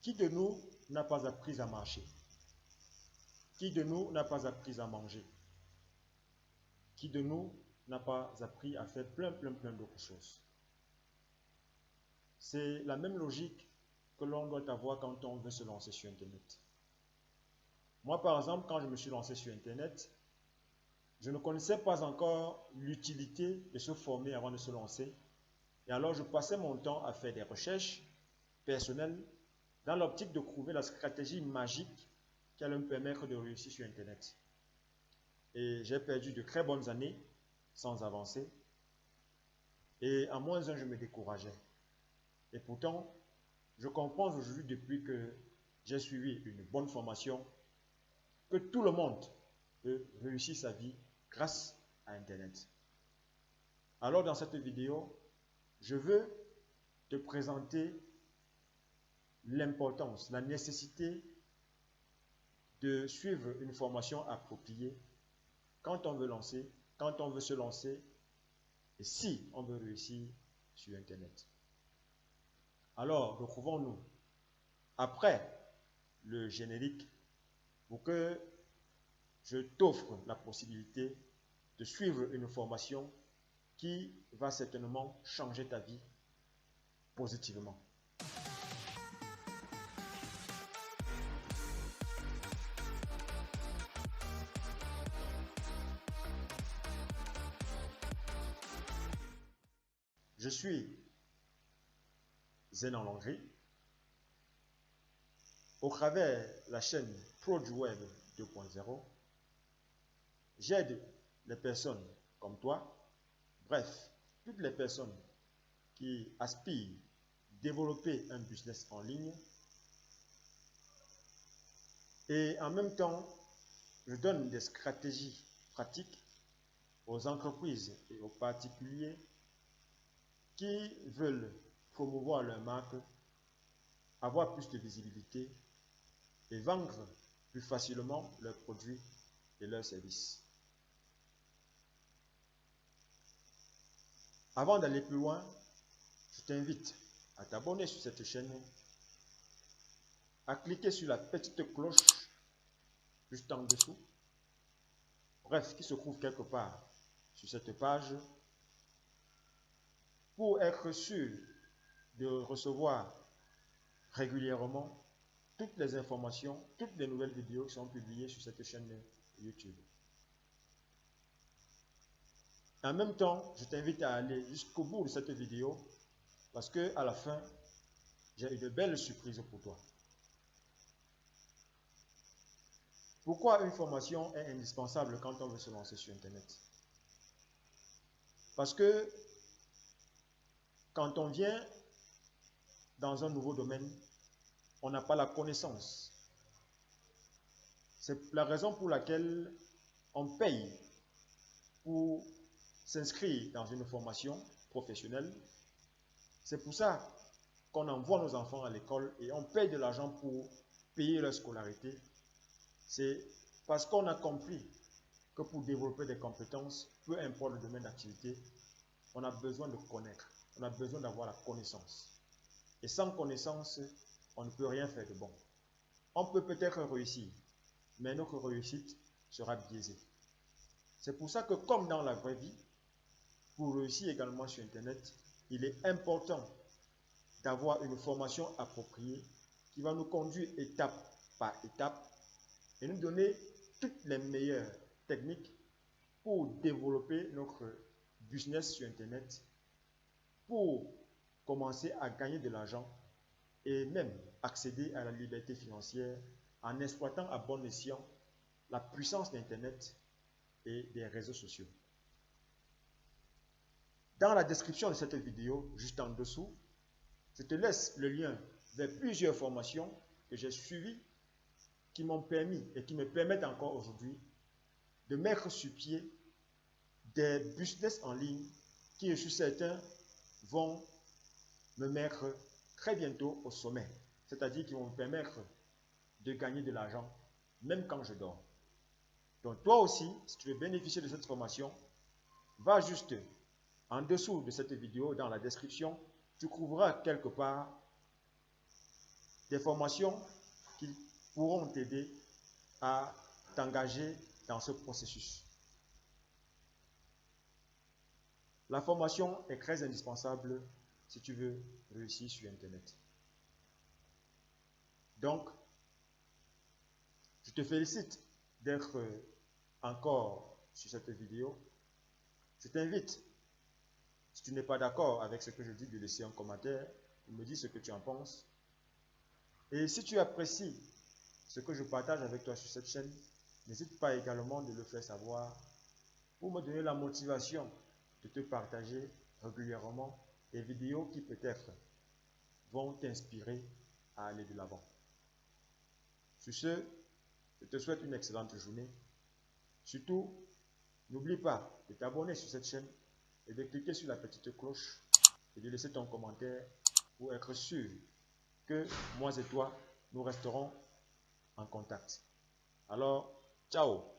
Qui de nous n'a pas appris à marcher? Qui de nous n'a pas appris à manger? Qui de nous n'a pas appris à faire plein d'autres choses? C'est la même logique que l'on doit avoir quand on veut se lancer sur Internet. Moi, par exemple, quand je me suis lancé sur Internet, je ne connaissais pas encore l'utilité de se former avant de se lancer. Et alors, je passais mon temps à faire des recherches personnelles dans l'optique de trouver la stratégie magique qui allait me permettre de réussir sur Internet. Et j'ai perdu de très bonnes années sans avancer. Et en moins un, je me décourageais. Et pourtant, je comprends aujourd'hui, depuis que j'ai suivi une bonne formation, que tout le monde peut réussir sa vie grâce à Internet. Alors dans cette vidéo, je veux te présenter l'importance, la nécessité de suivre une formation appropriée quand on veut lancer, quand on veut se lancer et si on veut réussir sur Internet. Alors, retrouvons-nous après le générique pour que je t'offre la possibilité de suivre une formation qui va certainement changer ta vie positivement. Je suis Zenan Langry. Au travers de la chaîne ProduWeb 2.0, j'aide les personnes comme toi, bref, toutes les personnes qui aspirent à développer un business en ligne. Et en même temps, je donne des stratégies pratiques aux entreprises et aux particuliers qui veulent promouvoir leur marque, avoir plus de visibilité et vendre plus facilement leurs produits et leurs services. Avant d'aller plus loin, je t'invite à t'abonner sur cette chaîne, à cliquer sur la petite cloche juste en dessous, bref, qui se trouve quelque part sur cette page, pour être sûr de recevoir régulièrement toutes les informations, toutes les nouvelles vidéos qui sont publiées sur cette chaîne YouTube. En même temps, je t'invite à aller jusqu'au bout de cette vidéo parce que à la fin, j'ai une belle surprise pour toi. Pourquoi une formation est indispensable quand on veut se lancer sur Internet? Parce que quand on vient dans un nouveau domaine, on n'a pas la connaissance. C'est la raison pour laquelle on paye pour s'inscrire dans une formation professionnelle. C'est pour ça qu'on envoie nos enfants à l'école et on paye de l'argent pour payer leur scolarité. C'est parce qu'on a compris que pour développer des compétences, peu importe le domaine d'activité, on a besoin de connaître, on a besoin d'avoir la connaissance. Et sans connaissance, on ne peut rien faire de bon. On peut peut-être réussir, mais notre réussite sera biaisée. C'est pour ça que, comme dans la vraie vie, pour réussir également sur Internet, il est important d'avoir une formation appropriée qui va nous conduire étape par étape et nous donner toutes les meilleures techniques pour développer notre business sur Internet, pour commencer à gagner de l'argent et même accéder à la liberté financière en exploitant à bon escient la puissance d'Internet et des réseaux sociaux. Dans la description de cette vidéo, juste en dessous, je te laisse le lien vers plusieurs formations que j'ai suivies qui m'ont permis et qui me permettent encore aujourd'hui de mettre sur pied des business en ligne qui, je suis certain, vont me mettre très bientôt au sommet. C'est-à-dire qui vont me permettre de gagner de l'argent même quand je dors. Donc toi aussi, si tu veux bénéficier de cette formation, va juste en dessous de cette vidéo, dans la description, tu trouveras quelque part des formations qui pourront t'aider à t'engager dans ce processus. La formation est très indispensable si tu veux réussir sur Internet. Donc, je te félicite d'être encore sur cette vidéo. Je t'invite, si tu n'es pas d'accord avec ce que je dis, de laisser un commentaire, de me dire ce que tu en penses. Et si tu apprécies ce que je partage avec toi sur cette chaîne, n'hésite pas également de le faire savoir pour me donner la motivation de te partager régulièrement des vidéos qui peut-être vont t'inspirer à aller de l'avant. Sur ce, je te souhaite une excellente journée. Surtout, n'oublie pas de t'abonner sur cette chaîne et de cliquer sur la petite cloche et de laisser ton commentaire pour être sûr que moi et toi, nous resterons en contact. Alors, ciao!